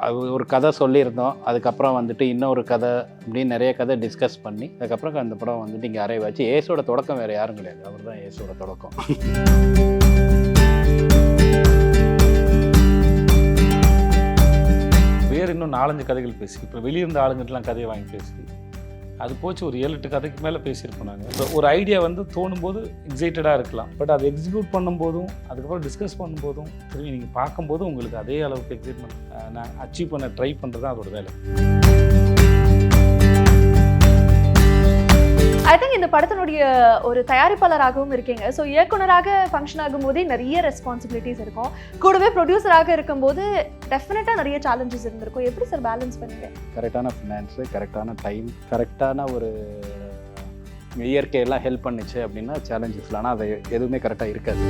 அது ஒரு கதை சொல்லியிருந்தோம். அதுக்கப்புறம் வந்துட்டு இன்னொரு கதை அப்படின்னு நிறைய கதை டிஸ்கஸ் பண்ணி அதுக்கப்புறம் அந்த படம் வந்துட்டு இங்கே அரைவ் ஆச்சு. ஏஸோட தொடக்கம் வேறு யாரும் கிடையாது, அவர் தான் ஏஸோட தொடக்கம். வேறு இன்னும் 4-5 கதைகள் பேசி இப்போ வெளியிருந்த ஆளுங்கிட்டலாம் கதையை வாங்கி பேசி அது போச்சு. ஒரு 7-8 கதைக்கு மேலே பேசியிருப்போம் நாங்கள். இப்போ ஒரு ஐடியா வந்து தோணும்போது எக்ஸைட்டடாக இருக்கலாம், பட் அதை எக்ஸிக்யூட் பண்ணும்போதும் அதுக்கப்புறம் டிஸ்கஸ் பண்ணும்போதும் திரும்பி நீங்கள் பார்க்கும்போது உங்களுக்கு அதே அளவுக்கு எக்ஸைட்மெண்ட் நான் அச்சீவ் பண்ண ட்ரை பண்ணுறது தான் அதோட வேலை. ஐ திங்க் இந்த படத்தினுடைய ஒரு தயாரிப்பாளராகவும் இருக்கீங்க. ஸோ இயக்குனராக ஃபங்க்ஷன் ஆகும்போதே நிறைய ரெஸ்பான்சிபிலிட்டிஸ் இருக்கும், கூடவே ப்ரொடியூசராக இருக்கும்போது டெஃபினட்டாக நிறைய சேலஞ்சஸ் இருந்திருக்கும். எப்படி சார் பேலன்ஸ் பண்ணீங்க? கரெக்டான ஃபினான்ஸு, கரெக்டான டைம், கரெக்டான ஒரு இயற்கையெல்லாம் ஹெல்ப் பண்ணிச்சு அப்படின்னா சேலஞ்சஸ்ல. ஆனால் அது எதுவுமே கரெக்டாக இருக்காது.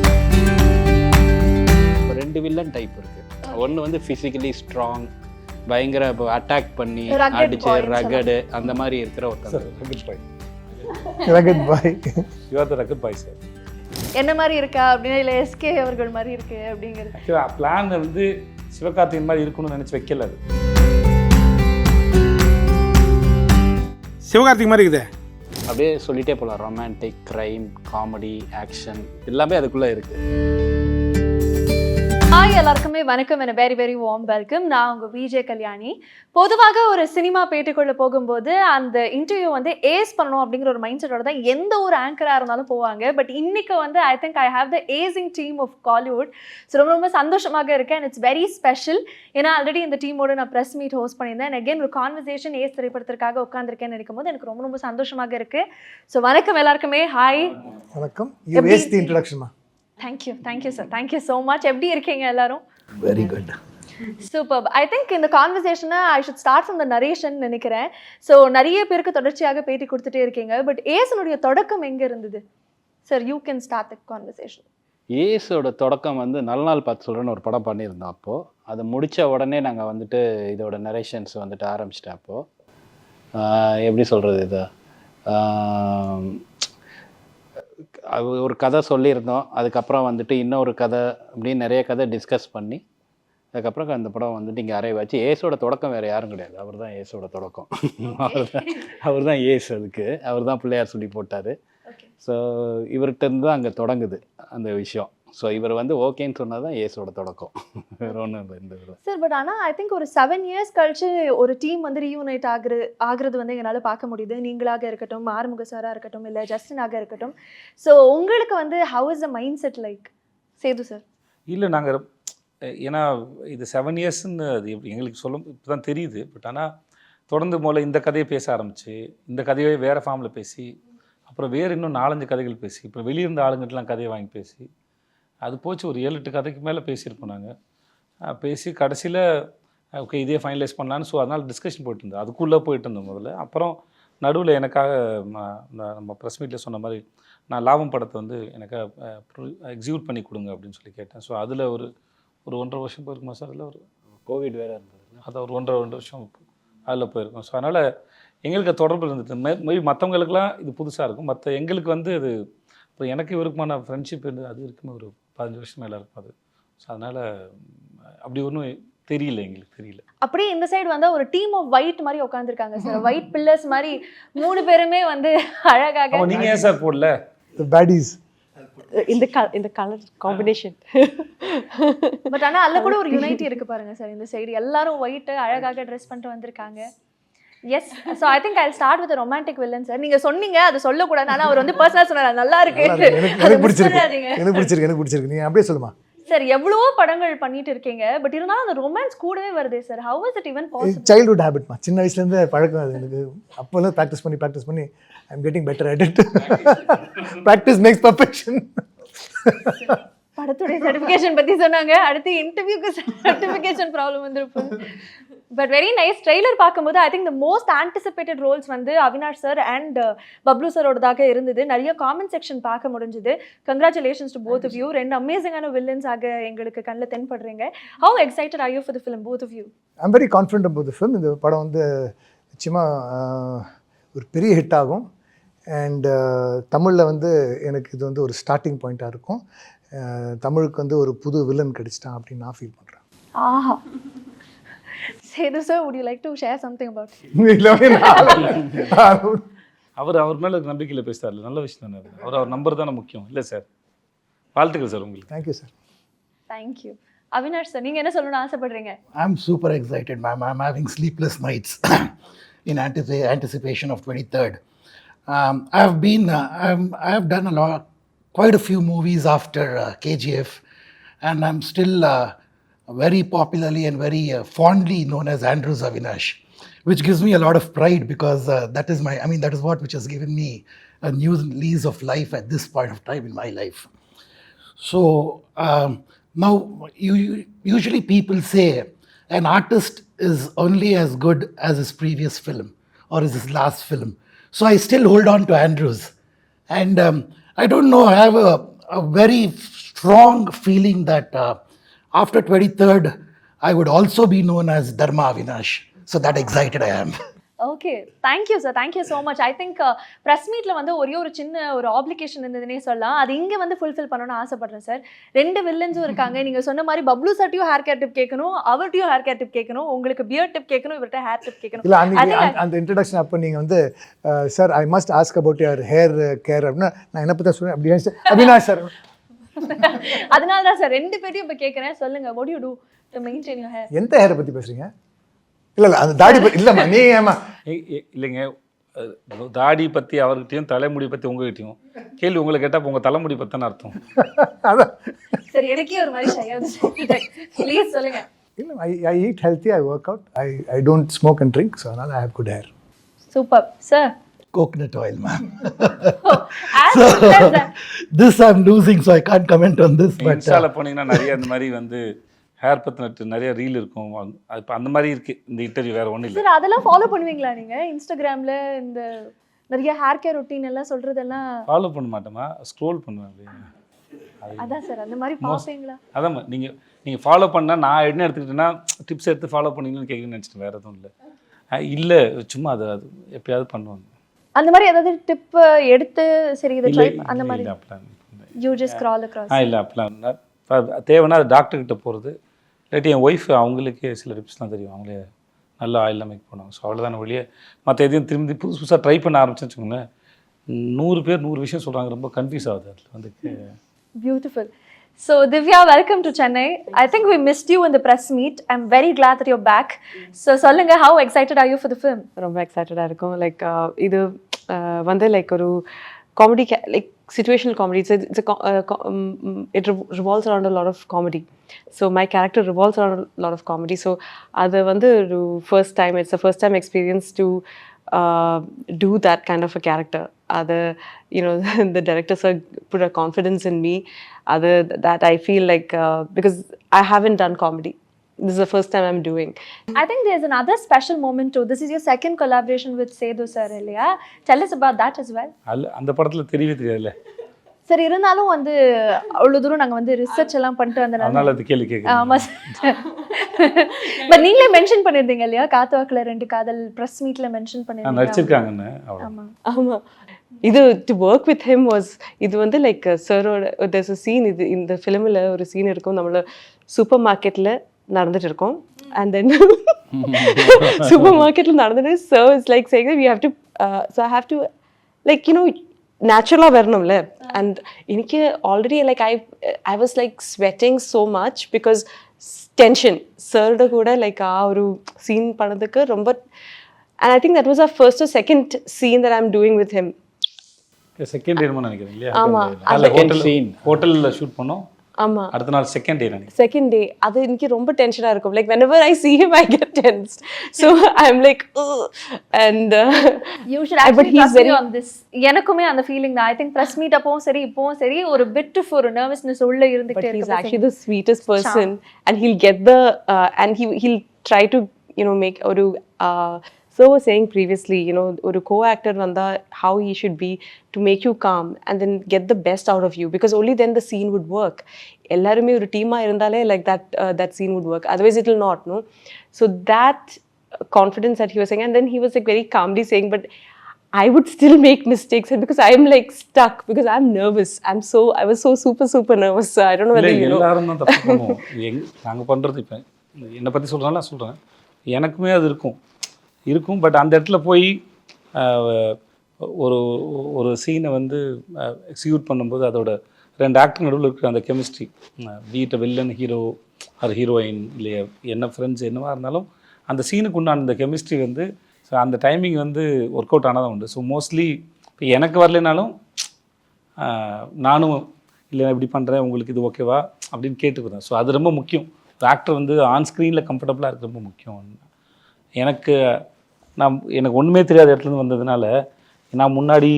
இப்போ 2 வில்லன் டைப் இருக்குது. ஒன்று வந்து ஃபிசிக்கலி ஸ்ட்ராங், பயங்கர அட்டாக் பண்ணி அடிச்சு ரகடு அந்த மாதிரி இருக்கிற ஒருத்தர். Rugged boy. You are the rugged boy sir. என்ன மாதிரி இருக்கா அப்படின்னா இல்லை எஸ்கே அவர்கள் மாதிரி இருக்கு அப்படிங்கிறது ஆக்சுவலாக பிளான் வந்து சிவகார்த்திகேயன் மாதிரி இருக்கணும்னு நினச்சி வைக்கல. அது சிவகார்த்திக் மாதிரி இருக்குதே. அப்படியே சொல்லிட்டே போகலாம். ரொமான்டிக், க்ரைம், காமெடி, ஆக்ஷன் எல்லாமே அதுக்குள்ளே இருக்குது. ஹாய் எல்லாருக்குமே வணக்கம். என்ன வெரி வெரி வார்ம் வெல்கம். நான் உங்கள் விஜய் கல்யாணி. பொதுவாக ஒரு சினிமா பேட்டிக்குள்ளே போகும்போது அந்த இன்டர்வியூ வந்து ஏஸ் பண்ணணும் அப்படிங்கிற ஒரு மைண்ட் செட்டோட தான் எந்த ஒரு ஆங்கராக இருந்தாலும் போவாங்க. பட் இன்னைக்கு வந்து I think I have the acing team of Kollywood. So ரொம்ப ரொம்ப சந்தோஷமாக இருக்கேன். And it's very special. ஏன்னா ஆல்ரெடி இந்த டீமோட நான் ப்ரெஸ் மீட் ஹோஸ்ட் பண்ணியிருந்தேன். அண்ட் அகேன் ஒரு கான்வர்சேஷன் ஏஸ் திரைப்படத்திற்காக உட்காந்துருக்கேன்னு நினைக்கும் போது எனக்கு ரொம்ப ரொம்ப சந்தோஷமாக இருக்குது. ஸோ வணக்கம் எல்லாருக்குமே. ஹாய். வணக்கம். இன்ட்ரடக்ஷன்மா. Thank you sir. Thank you so much. எப்படி இருக்கீங்க எல்லாரும்? Very good. Super. I think இந்த கான்வர்சேஷனை I should start from the narration நினைக்கிறேன். ஸோ நிறைய பேருக்கு தொடர்ச்சியாக பேட்டி கொடுத்துட்டே இருக்கீங்க. பட் ஏசனுடைய தொடக்கம் எங்கே இருந்தது சார்? You can start the conversation. ஏஸோட தொடக்கம் வந்து நல்ல நாள் பார்த்து சொல்கிறேன்னு ஒரு படம் பண்ணியிருந்தோம். அப்போது அதை முடித்த உடனே நாங்கள் வந்துட்டு இதோட நரேஷன்ஸ் வந்துட்டு ஆரம்பிச்சிட்டேன். அப்போது எப்படி சொல்கிறது, இதை அது ஒரு கதை சொல்லியிருந்தோம். அதுக்கப்புறம் வந்துட்டு இன்னொரு கதை அப்படின்னு நிறைய கதை டிஸ்கஸ் பண்ணி அதுக்கப்புறம் அந்த படம் வந்துட்டு இங்கே அரைவ் ஆச்சு. ஏஸோட தொடக்கம் வேறு யாரும் கிடையாது, அவர் தான் ஏஸோட தொடக்கம். அவர் தான் ஏஸ். அதுக்கு அவர் தான் பிள்ளையார் சொல்லி போட்டார். ஸோ இவர்கிட்ட இருந்து தான் அங்கே தொடங்குது அந்த விஷயம். ஸோ இவர் வந்து ஓகேன்னு சொன்னது தான் ஏஸோட தொடக்கம், வேறு ஒன்றும் இல்லை இந்த இதில் சார். பட் ஆனால் ஐ திங்க் ஒரு 7 years கழிச்சு ஒரு டீம் வந்து ரீயூனைட் ஆகுறது வந்து எங்களால் பார்க்க முடியுது. நீங்களாக இருக்கட்டும், ஆறுமுக சாராக இருக்கட்டும், இல்லை ஜஸ்டினாக இருக்கட்டும். ஸோ உங்களுக்கு வந்து how is the mind set like Sethu sir? இல்லை, நாங்கள் ஏன்னா இது 7 yearsன்னு அது எங்களுக்கு இப்போ தான் தெரியுது. பட் ஆனால் தொடர்ந்து முதல்ல இந்த கதையை பேச ஆரம்பிச்சு, இந்த கதையை வேறு ஃபார்மில் பேசி, அப்புறம் வேறு இன்னும் 4-5 கதைகள் பேசி, இப்போ வெளியிருந்த ஆளுங்கிட்டலாம் கதையை வாங்கி பேசி அது போச்சு. ஒரு 7-8 கதைக்கு மேலே பேசியிருப்போம் நாங்கள். பேசி கடைசியில் ஓகே இதே ஃபைனலைஸ் பண்ணலான்னு. ஸோ அதனால் டிஸ்கஷன் போயிட்டு இருந்தோம், அதுக்குள்ளே போயிட்டு இருந்தோம் முதல்ல. அப்புறம் நடுவில் எனக்காக நம்ம ப்ரெஸ் மீட்டில் சொன்ன மாதிரி நான் லாபம் படத்தை வந்து எனக்காக எக்ஸிக்யூட் பண்ணி கொடுங்க அப்படின்னு சொல்லி கேட்டேன். ஸோ அதில் ஒரு 1.5 வருஷம் போயிருக்குமா சார்? அதில் ஒரு கோவிட் வேறு இருந்தது, அதை ஒரு 1.5-2 வருஷம் அதில் போயிருக்கோம். ஸோ அதனால் எங்களுக்கு தொடர்பு இருந்தது. மேபி மற்றவங்களுக்குலாம் இது புதுசாக இருக்கும், மற்ற எங்களுக்கு வந்து அது இப்போ எனக்கு இவருக்குமான ஃப்ரெண்ட்ஷிப் இருந்தது. அது இருக்குமே ஒரு 15 வருஷம் மேலே இருக்கும் அது. ஸோ அதனால் அப்படி ஒன்றும் தெரியல, எங்களுக்கு தெரியல. அப்படியே இந்த சைடு வந்து ஒரு டீம் ஆஃப் ஒயிட் மாதிரி உட்காந்துருக்காங்க சார். ஒயிட் பில்லர்ஸ் மாதிரி 3 பேருமே வந்து அழகாக. நீங்கள் ஏன் சார் போடல பேடிஸ் இந்த கலர் காம்பினேஷன்? பட் ஆனால் அதில் கூட ஒரு யுனைட்டி இருக்குது பாருங்கள் சார். இந்த சைடு எல்லாரும் ஒயிட்டு அழகாக ட்ரெஸ் பண்ணிட்டு வந்திருக்காங்க. Yes. So I think I start with romantic villain sir. நீங்கள் சொன்னீங்க அது சொல்லக்கூடாது, ஆனால் அவர் வந்து பர்சனலாக சொன்னார் நல்லா இருக்கு. எனக்கு பிடிச்சிருக்கு. நீங்கள் அப்படியே சொல்லுமா சார். எவ்வளவோ படங்கள் பண்ணிட்டு இருக்கீங்க, பட் இருந்தாலும் அந்த ரொமான்ஸ் கூடவே வருதே sir. How is it even possible? Childhood ஹேபிட்மா, சின்ன வயசுலேருந்து பழக்கம் அது எனக்கு. அப்போல்லாம் ப்ராக்டிஸ் பண்ணி I am getting better at it. Practice makes perfection. படத்துடைய சர்டிஃபிகேஷன் பற்றி சொன்னாங்க, அடுத்து இன்டர்வியூக்கு சர்டிஃபிகேஷன் ப்ராப்ளம் வந்துருப்போம். But very nice. ட்ரெய்லர் பார்க்கும்போது I think the most anticipated roles வந்து அவினாஷ் சார் அண்ட் பப்ளு சாரோடதாக இருந்தது. நிறைய காமெண்ட் செக்ஷன் பார்க்க முடிஞ்சுது. Congratulations to both of you. 2 அமேசிங்கான வில்லன்ஸாக எங்களுக்கு கண்ணில் தென்படுறீங்க. How excited are you for the film both of you? I am very confident about the film. இந்த படம் வந்து நிச்சயமாக ஒரு பெரிய ஹிட் ஆகும். அண்ட் தமிழில் வந்து எனக்கு இது வந்து ஒரு ஸ்டார்டிங் பாயிண்ட்டாக இருக்கும். தமிழுக்கு வந்து ஒரு புது வில்லன் கிடைச்சிட்டான் அப்படின்னு நான் ஃபீல் பண்ணுறேன். ஆஹா. Sethu sir, would you like to share something about it? இல்லவே நான் அவர் மேலே நம்பிக்கையில் பேசுகிறாரு, நல்ல விஷயம் தானே அது. அவர் நம்பர் தானே முக்கியம் இல்லை சார். வாழ்த்துக்கள் சார் உங்களுக்கு. Thank you sir. Thank you. Avinash sir, நீங்க என்ன சொல்லணும்னு ஆசைப்படுறீங்க? I'm super excited, ma'am. I'm having sleepless nights in anticipation of 23rd. I have done quite a few movies after KGF, and I'm still very popularly and very fondly known as Andrews Avinash, which gives me a lot of pride because that is what which has given me a new lease of life at this point of time in my life. So now, usually people say an artist is only as good as his previous film or as his last film. So I still hold on to Andrews. And I don't know, I have a very strong feeling that after 23rd, I would also be known as Dharma Avinash. So that excited I am. Okay, thank you sir, thank you so much. I think press மீட்டில் வந்து ஒரே ஒரு சின்ன ஒரு application இருந்ததுன்னே சொல்லலாம். அது இங்கே வந்து ஃபுல்ஃபில் பண்ணணும்னு ஆசைப்படுறேன் சார். 2 வில்லன்ஸும் இருக்காங்க. நீங்கள் சொன்ன மாதிரி பப்ளு சர்ட்டையும் ஹேர் கேர் டிப் கேட்கணும், அவர்கிட்டையும் ஹேர் கேர் டிப் கேட்கணும், உங்களுக்கு பியர்ட் டிப் கேட்கணும், இவர்கிட்ட ஹேர் டிப் கேட்கணும். இல்லை அந்த இன்ட்ரடக்ஷன் அப்போ நீங்கள் வந்து sir I must ask about your hair care அப்படின்னா நான் என்ன பற்றி சொல்லுவேன் அப்படி அவினாஷ் சார். அதனால தான் சார் 2 பேரையும் இப்போ கேட்குறேன். சொல்லுங்கள், what you do to maintain your hair? எந்த ஹேரை பற்றி பேசுகிறீங்க? இல்லை அந்த தாடி பற்றி இல்லைம்மா, நீ ஏமா இல்லைங்க, தாடி பற்றி அவர்கிட்டையும் தலைமுடி பற்றி உங்ககிட்டையும் கேள்வி உங்களை கேட்டால் உங்கள் தலைமுடி பற்றின அர்த்தம். அதான் சரி, எனக்கே ஒரு மாதிரி ஷையாக ப்ளீஸ் சொல்லுங்க. இல்லை, I eat healthy, I work out, I don't smoke and drink, so அதனால் I have good hair. Super sir. Coconut oil, ma'am. So, This I'm losing, so I can't comment on this. But இன்ஸ்டாவில் போனீங்கன்னா நிறைய அந்த மாதிரி வந்து hair பற்றினட்டு நிறைய reel இருக்கும். அது இப்போ அந்த மாதிரி இருக்குது இந்த இன்டர்வியூ, வேறு ஒன்றும் இல்லை. சார் அதெல்லாம் ஃபாலோ பண்ணுவீங்களா நீங்கள்? இன்ஸ்டாகிராமில் இந்த நிறைய ஹேர் கேர் ரொட்டீன் எல்லாம் சொல்கிறதெல்லாம் ஃபாலோ பண்ண மாட்டோமா, ஸ்க்ரோல் பண்ணுவேன் அப்படியே. அதான் சார், அந்த மாதிரி பார்ப்பீங்களா? அதான் நீங்கள் ஃபாலோ பண்ணால் நான் என்ன எடுத்துக்கிட்டேன்னா டிப்ஸ் எடுத்து ஃபாலோ பண்ணீங்கன்னு கேட்குறேன்னு நினச்சிட்டு வேறு எதுவும் இல்லை. இல்லை, சும்மா அது எப்பயாவது பண்ணுவாங்க. அந்த மாதிரி ஏதாவது டிப் எடுத்து சரி இதை ட்ரை அந்த மாதிரி யூ ஜஸ்ட் ஸ்க்ரால் அக்ராஸ்? இல்லை அப்படிலாம் தேவைன்னா அது டாக்டர்கிட்ட போகிறது. இல்லாட்டி என் ஒய்ஃப் அவங்களுக்கே சில டிப்ஸ்லாம் தெரியும், அவங்களே நல்ல ஆயிலெலாம் மேக் பண்ணுவாங்க. ஸோ அவ்வளோதான வழியே. மற்ற எதையும் திரும்பி புதுசாக ட்ரை பண்ண ஆரம்பிச்சேன்னு வச்சுக்கோங்களேன், 100 பேர் 100 விஷயம் சொல்கிறாங்க, ரொம்ப கன்ஃபியூஸ் ஆகுது அதில் வந்து. Beautiful. So Divya, welcome to Chennai. I think we missed you in the press meet. I'm very glad that you're back. So சொல்லுங்க, how excited are you for the film? ரொம்ப எக்ஸைட்டடாக இருக்கும். லைக் இது வந்து like ஒரு comedy, like situational comedy. It revolves around a lot of comedy. So my character revolves around a lot of comedy. So அது வந்து ஒரு first time, it's a first time experience to do that kind of a character. The director sir put a confidence in me that I feel like because I haven't done comedy. This is the first time I'm doing. I think there's another special moment too. This is your second collaboration with Sethu sir, இல்லையா? Tell us about that as well. அந்த படத்தில் தெரியவே தெரியாதுல்ல sir. இருந்தாலும் வந்து அவ்வளோ தூரம் நாங்கள் வந்து ரிசர்ச் எல்லாம் பண்ணிட்டு அதனால அது கேள்வி கேட்குறேன். ஆமாம் சார். பட் நீங்களே மென்ஷன் பண்ணியிருந்தீங்க இல்லையா, காத்துவாக்கில் 2 காதல் ப்ரெஸ் மீட்டில் மென்ஷன் பண்ணியிருந்தீங்க. நடிச்சிருக்காங்கன்னு. ஆமாம் ஆமாம். இது to work with him was, இது வந்து லைக் சரோட there's a scene, இது இந்த ஃபிலிமில் ஒரு சீன் இருக்கும். நம்மள சூப்பர் மார்க்கெட்டில் நடந்துட்டு இருக்கோம். அண்ட் தென் சூப்பர் மார்க்கெட்டில் நடந்துட்டு so it's like saying that we have to so I have to like நேச்சுரலாக வரணும்ல. அண்ட் எனக்கு already like I was like sweating so much because tension. சரோட கூட லைக் ஒரு சீன் பண்ணதுக்கு ரொம்ப. And I think that was a first or second scene that I am doing with him. Second day நினைக்கிறேன் இல்லையா? ஆமாம், ஹோட்டலில் ஷூட் பண்ணோம். ஆமாம், அடுத்த நாள் செகண்ட் டே அது எனக்கு ரொம்ப டென்ஷனாக இருக்கும். Like whenever I see him I get tensed. So I'm like and you should actually trust me on this. எனக்குமே அந்த ஃபீலிங் தான். I think press meet அப்பவும் சரி இப்பவும் சரி ஒரு bit of ஒரு nervousness உள்ள இருந்துட்டே இருக்கு. He's actually the sweetest person and he'll get the and he'll try to make ஒரு so was saying previously, ஒரு co-actor vanda how he should be to make you calm and then get the best out of you, because only then the scene would work. Ellarume oru team ah irundale like that scene would work, otherwise it will not. No, so that confidence that he was saying, and then he was like very calmly saying, but I would still make mistakes, and because I am like stuck because I'm nervous. I was so super nervous. So I don't know whether எல்லாரும் தான் தப்பு பண்ணுவோம். நாங்கள் பண்ணுறது இப்போ என்னை பற்றி சொல்கிறேன். எனக்குமே அது இருக்கும் பட் அந்த இடத்துல போய் ஒரு ஒரு சீனை வந்து எக்ஸிக்யூட் பண்ணும்போது அதோட 2 ஆக்டர் நடுவில் இருக்கிற அந்த கெமிஸ்ட்ரி, வீட்டை வில்லன் ஹீரோ அது ஹீரோயின் இல்லையா என்ன ஃப்ரெண்ட்ஸ் என்னவா இருந்தாலும் அந்த சீனுக்கு உண்டான அந்த கெமிஸ்ட்ரி வந்து ஸோ அந்த டைமிங் வந்து ஒர்க் அவுட் ஆனதான் உண்டு. ஸோ மோஸ்ட்லி இப்போ எனக்கு வரலைனாலும் நானும் இல்லை இப்படி பண்ணுறேன் உங்களுக்கு இது ஓகேவா அப்படின்னு கேட்டுக்கிறேன். ஸோ அது ரொம்ப முக்கியம். ஒரு ஆக்டர் வந்து ஆன் ஸ்க்ரீனில் கம்ஃபர்டபுளாக இருக்கிறது ரொம்ப முக்கியம். எனக்கு ஒன்றுமே தெரியாத இடத்துலேருந்து வந்ததுனால நான் முன்னாடி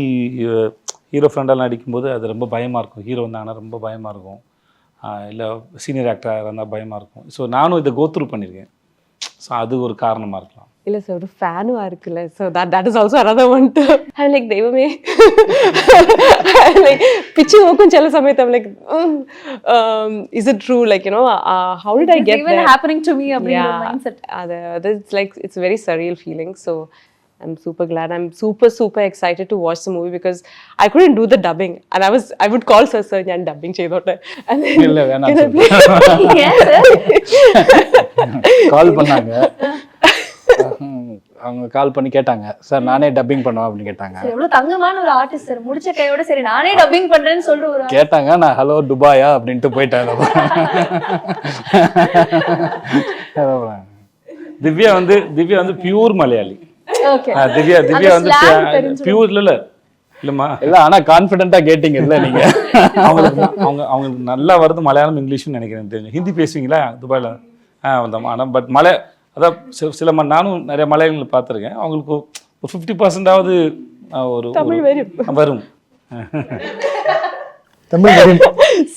ஹீரோ ஃப்ரெண்டெல்லாம் நடிக்கும்போது அது ரொம்ப பயமாக இருக்கும். ஹீரோ வந்தாங்கன்னா ரொம்ப பயமாக இருக்கும், இல்லை சீனியர் ஆக்டராக இருந்தால் பயமாக இருக்கும். ஸோ நானும் இதை கோத்ரூ பண்ணியிருக்கேன். ஸோ அது ஒரு காரணமாக இருக்கலாம். இல்லை சார் ஒரு ஃபேனும் இருக்குல்ல, so that is also another one too. I'm like தெய்வமே like பிச்சு நோக்கும் சில சமயத்து I'm like is it true, like you know how did I get even there happening to me அப்படிங்கிற yeah mindset. அது it's like it's very surreal feeling. So I'm super glad. I'm super excited to watch the movie because I couldn't do the dubbing and I would call sir ഞാൻ dubbing ചെയ്തോട്ടെ and then இல்லை வேணாம் Yes, sir. கால் பண்ணாங்க, அவங்க கால் பண்ணி கேட்டாங்க sir நானே dubbing பண்ணுவேன் அப்படின்னு கேட்டாங்க. சரி, எவ்வளவு தங்கமான ஒரு ஆர்டிஸ்ட் சார். முடிச்ச கையோட சரி நானே டப்பிங் பண்றேன்னு சொல்ற ஒரு கேட்டாங்க, நான் ஹலோ துபாயா அப்படின்ட்டு போயிட்டேன். திவ்யா வந்து பியூர் மலையாளி. ஓகே. திவ்யா வந்து slang தெரிஞ்சிரும். பியூர் இல்லைம்மா இல்லை ஆனால் கான்ஃபிடென்ட்டாக கேட்டீங்க இல்லை நீங்கள். அவங்களுக்கு நல்லா வருது மலையாளம் இங்கிலீஷ்னு நினைக்கிறேன். தெரியும். ஹிந்தி பேசுவீங்களா துபாயில்? வந்தோம். ஆனால் பட் அதான் சில நானும் நிறைய மலையாளங்களை பார்த்துருக்கேன். அவங்களுக்கு ஒரு 50%ஆவது ஒரு தமிழ் வரும். தமிழ் வரும்.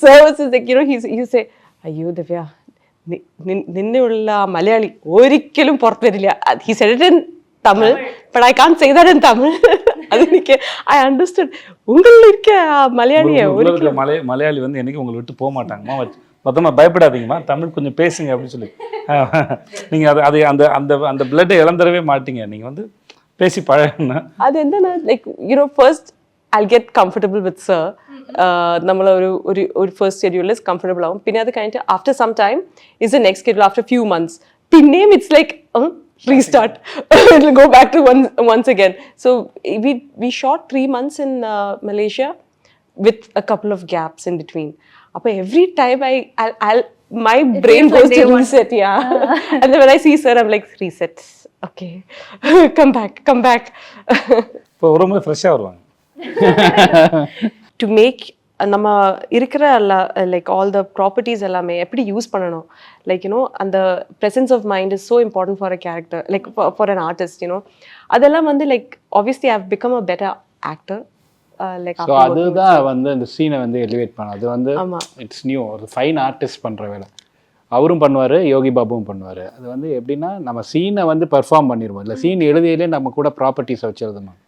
so it's like you know he say അയ്യോ ദിവ്യ നിന്നെയുള്ള മലയാളി ഒരിക്കലും പുറത്തു വരില്ല. he said it in Tamil but I can't say that in Tamil. அது எனக்கு I understood உங்கள இருக்க மலையாளியே மலையாளி வந்து என்னைக்கு உங்களை விட்டு போக மாட்டாங்கம்மா. மொத்தமாக பயப்படாதீங்கம்மா, தமிழ் கொஞ்சம் பேசுங்க அப்படின்னு சொல்லி நீங்கள் அது அந்த அந்த அந்த பிளட்டை இழந்துடவே மாட்டீங்க. நீங்கள் வந்து பேசி பழகுனா அது என்னன்னா like you know first I'll get comfortable with sir. നമ്മൾ ഒരു ഫസ്റ്റ് ഷെഡ്യൂൾ ഇസ് കംഫർട്ടബിൾ ആവും. പിന്നെ അത് കഴിഞ്ഞിട്ട് after some time is the next schedule after few months പിന്നെയും it's like restart. It will go back to once again. So we shot 3 months in Malaysia with a couple of gaps in between. But every time I'll my brain goes to reset. Yeah. And then when I see sir I'm like reset. Okay. come back. இப்போ ரொம்ப ஃப்ரெஷ்ஷாக வருவாங்க. To make நம்ம இருக்கிற like all the properties எல்லாமே எப்படி use பண்ணணும், like you know அந்த presence of mind is so important for a character, like for an artist you know. அதெல்லாம் வந்து like obviously I have become a better actor. Like so அதுதான் வந்து இந்த சீனை வந்து எலிவேட் பண்ண. அது வந்து இட்ஸ் நியூ, ஒரு ஃபைன் ஆர்டிஸ்ட் பண்ணுற வேலை. அவரும் பண்ணுவார், யோகி பாபுவும் பண்ணுவார். அது வந்து எப்படின்னா நம்ம சீனை வந்து பெர்ஃபார்ம் பண்ணிடுவோம், இல்லை சீன் எழுதியிலே நம்ம கூட ப்ராப்பர்ட்டிஸை வச்சு எழுதணும்.